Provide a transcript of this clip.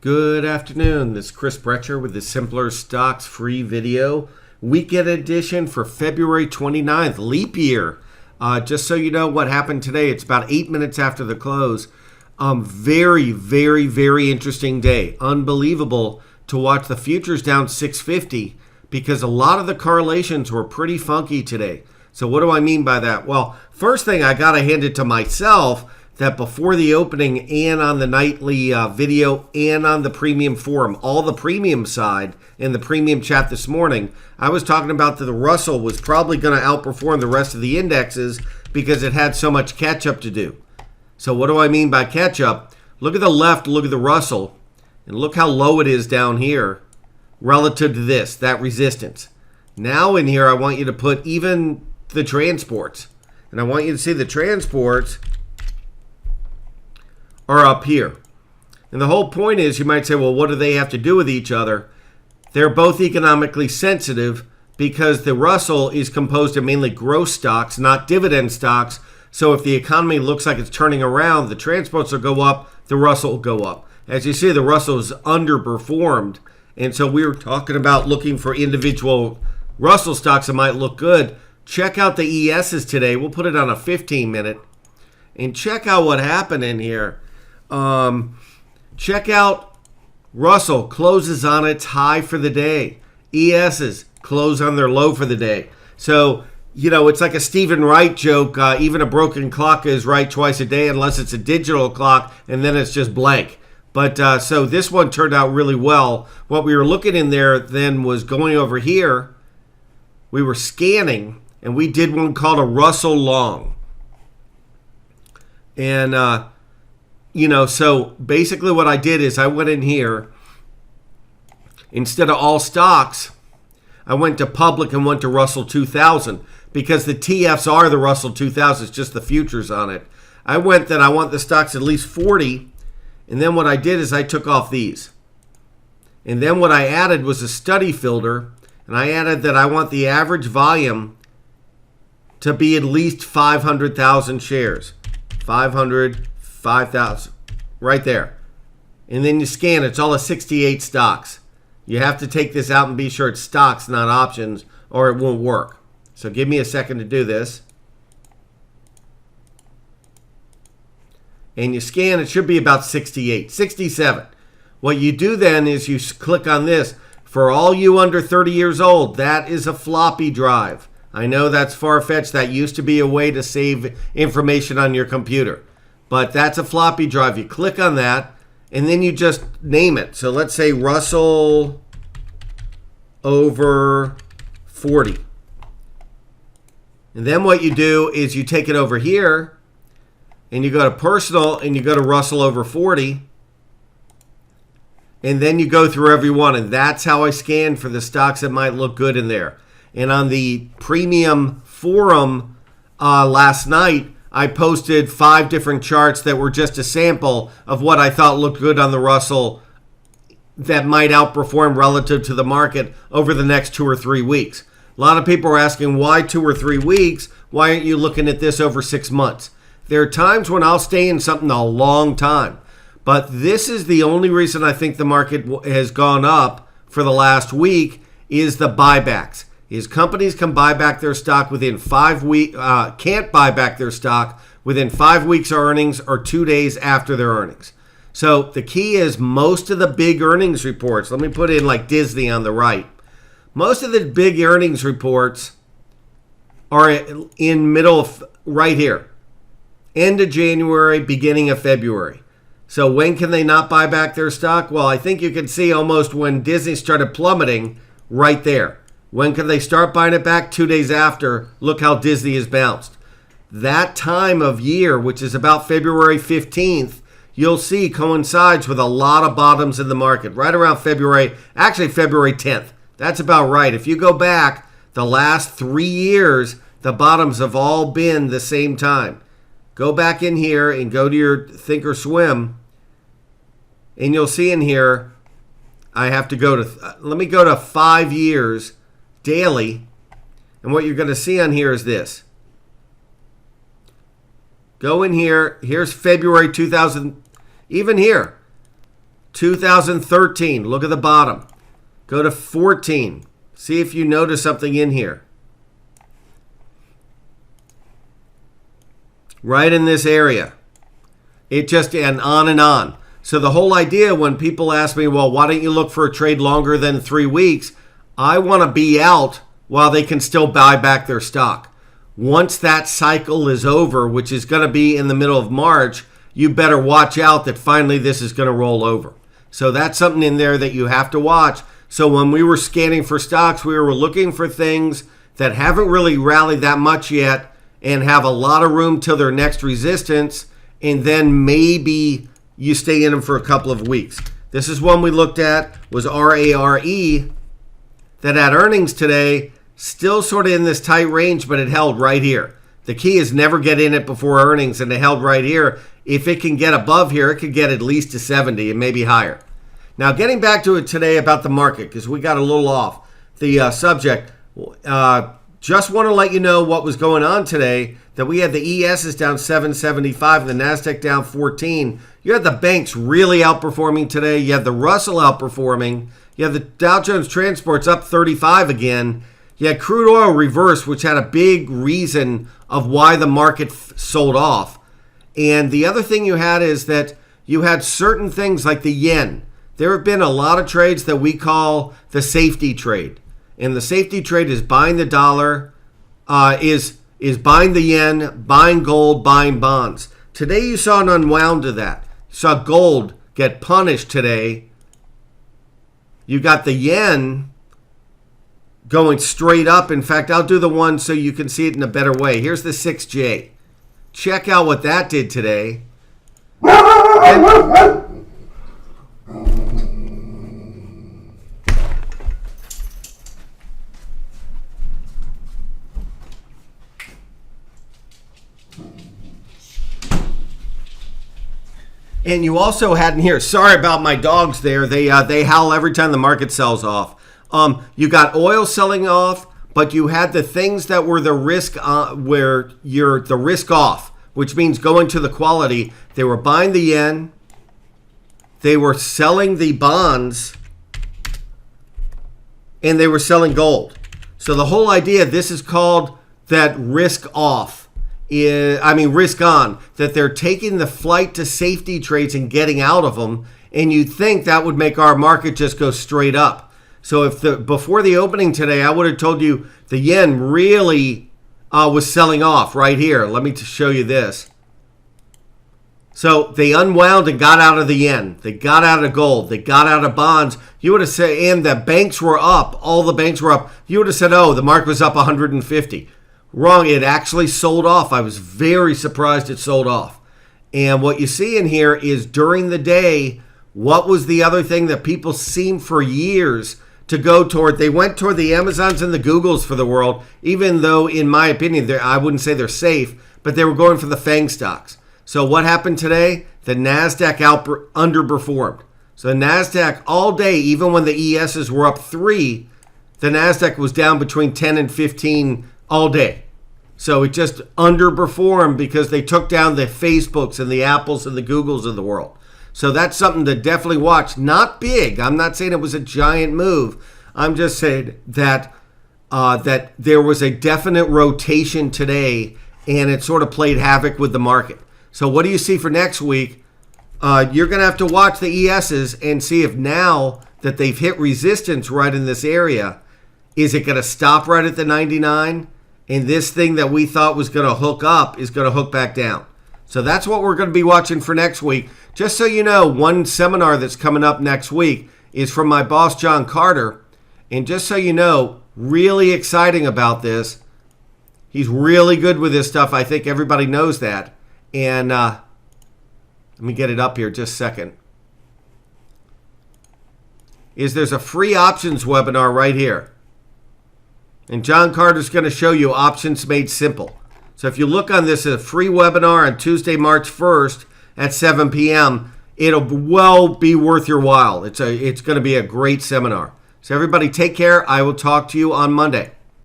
Good afternoon. This is Chris Brecher with the Simpler Stocks free video. Weekend edition for February 29th, leap year. Just so you know what happened today, it's about 8 minutes after the close. Very interesting day. Unbelievable to watch the futures down 650 because a lot of the correlations were pretty funky today. So what do I mean by that? Well, first thing I got to hand it to myself that before the opening and on the nightly video and on the premium forum, all the premium side in the premium chat this morning, I was talking about that the Russell was probably going to outperform the rest of the indexes because it had so much catch up to do. So what do I mean by catch up? Look at the left, look at the Russell, and look how low it is down here relative to this, that resistance. Now in here, I want you to put even the transports. And I want you to see the transports are up here. And the whole point is, you might say, well, what do they have to do with each other? They're both economically sensitive because the Russell is composed of mainly growth stocks, not dividend stocks. So if the economy looks like it's turning around, the transports will go up, the Russell will go up. As you see, the Russell is underperformed. And so we were talking about looking for individual Russell stocks that might look good. Check out the ESs today. We'll put it on a 15-minute. And check out what happened in here. Check out Russell closes on its high for the day. ESs close on their low for the day. So, you know, it's like a Stephen Wright joke. Even a broken clock is right twice a day unless it's a digital clock, and then it's just blank. But so this one turned out really well. What we were looking in there then was going over here. We were scanning, and we did one called a Russell Long. And, you know, so basically what I did is I went in here. Instead of all stocks, I went to public and went to Russell 2000 because the TFs are the Russell 2000. It's just the futures on it. I went that I want the stocks at least 40. And then what I did is I took off these. And then what I added was a study filter. And I added that I want the average volume to be at least 500,000 shares. 500, 5,000, right there. And then you scan, it's all of 68 stocks. You have to take this out and be sure it's stocks, not options, or it won't work. So give me a second to do this. And you scan, it should be about 68, 67. What you do then is you click on this. For all you under 30 years old, that is a floppy drive. I know that's far-fetched. That used to be a way to save information on your computer. But that's a floppy drive. You click on that, and then you just name it. So let's say Russell over 40. And then what you do is you take it over here, and you go to personal, and you go to Russell over 40. And then you go through every one. And that's how I scan for the stocks that might look good in there. And on the premium forum last night, I posted 5 different charts that were just a sample of what I thought looked good on the Russell that might outperform relative to the market over the next 2 or 3 weeks. A lot of people are asking, why 2 or 3 weeks? Why aren't you looking at this over 6 months? There are times when I'll stay in something a long time. But this is the only reason I think the market has gone up for the last week is the buybacks. Is companies can buy back their stock within 5 weeks, can't buy back their stock within 5 weeks of earnings or 2 days after their earnings. So the key is most of the big earnings reports, let me put in like Disney on the right. Most of the big earnings reports are in middle of right here. End of January, beginning of February. So when can they not buy back their stock? Well, I think you can see almost when Disney started plummeting right there. When can they start buying it back? 2 days after. Look how Disney has bounced. That time of year, which is about February 15th, you'll see coincides with a lot of bottoms in the market. Right around February 10th. That's about right. If you go back the last 3 years, the bottoms have all been the same time. Go back in here and go to your Thinkorswim, and you'll see in here, I have to go to, let me go to 5 years daily, and what you're going to see on here is this. Go in here. Here's February 2000. Even here, 2013, look at the bottom. Go to 14. See if you notice something in here. Right in this area. It just, and on and on. So the whole idea when people ask me, well, why don't you look for a trade longer than 3 weeks? I want to be out while they can still buy back their stock. Once that cycle is over, which is going to be in the middle of March, you better watch out that finally this is going to roll over. So that's something in there that you have to watch. So when we were scanning for stocks, we were looking for things that haven't really rallied that much yet and have a lot of room till their next resistance, and then maybe you stay in them for a couple of weeks. This is one we looked at, was RARE, that had earnings today, still sort of in this tight range, but it held right here. The key is never get in it before earnings, and it held right here. If it can get above here, it could get at least to 70 and maybe higher. Now, getting back to it today about the market, because we got a little off the subject, just want to let you know what was going on today, that we had the ESs down 775 and the NASDAQ down 14. You had the banks really outperforming today. You had the Russell outperforming. You had the Dow Jones Transports up 35 again. You had crude oil reverse, which had a big reason of why the market sold off. And the other thing you had is that you had certain things like the yen. There have been a lot of trades that we call the safety trade. And the safety trade is buying the dollar, is buying the yen, buying gold, buying bonds. Today you saw an unwound to that. You saw gold get punished today. You got the yen going straight up. In fact, I'll do the one so you can see it in a better way. Here's the 6J. Check out what that did today. And you also had in here, sorry about my dogs there, they howl every time the market sells off. You got oil selling off, but you had the things that were the risk, where you're the risk off, which means going to the quality. They were buying the yen, they were selling the bonds, and they were selling gold. So the whole idea, this is called that risk off. Risk on, that they're taking the flight to safety trades and getting out of them, and you'd think that would make our market just go straight up. So if before the opening today, I would have told you the yen really was selling off right here. Let me show you this. So they unwound and got out of the yen. They got out of gold. They got out of bonds. You would have said, and the banks were up. All the banks were up. You would have said, oh, the market was up 150. Wrong, it actually sold off. I was very surprised it sold off. And what you see in here is during the day, what was the other thing that people seem for years to go toward? They went toward the Amazons and the Googles for the world, even though, in my opinion, I wouldn't say they're safe, but they were going for the FANG stocks. So what happened today? The NASDAQ underperformed. So the NASDAQ all day, even when the ESs were up 3, the NASDAQ was down between 10 and 15 all day. So it just underperformed because they took down the Facebooks and the Apples and the Googles of the world. So that's something to definitely watch. Not big. I'm not saying it was a giant move. I'm just saying that that there was a definite rotation today, and it sort of played havoc with the market. So what do you see for next week? You're going to have to watch the ESs and see if now that they've hit resistance right in this area, is it going to stop right at the 99? And this thing that we thought was going to hook up is going to hook back down. So that's what we're going to be watching for next week. Just so you know, one seminar that's coming up next week is from my boss, John Carter. And just so you know, really exciting about this. He's really good with this stuff. I think everybody knows that. And let me get it up here just a second. There's a free options webinar right here. And John Carter's going to show you options made simple. So if you look on this, a free webinar on Tuesday, March 1st at 7 p.m., it'll well be worth your while. It's going to be a great seminar. So everybody take care. I will talk to you on Monday.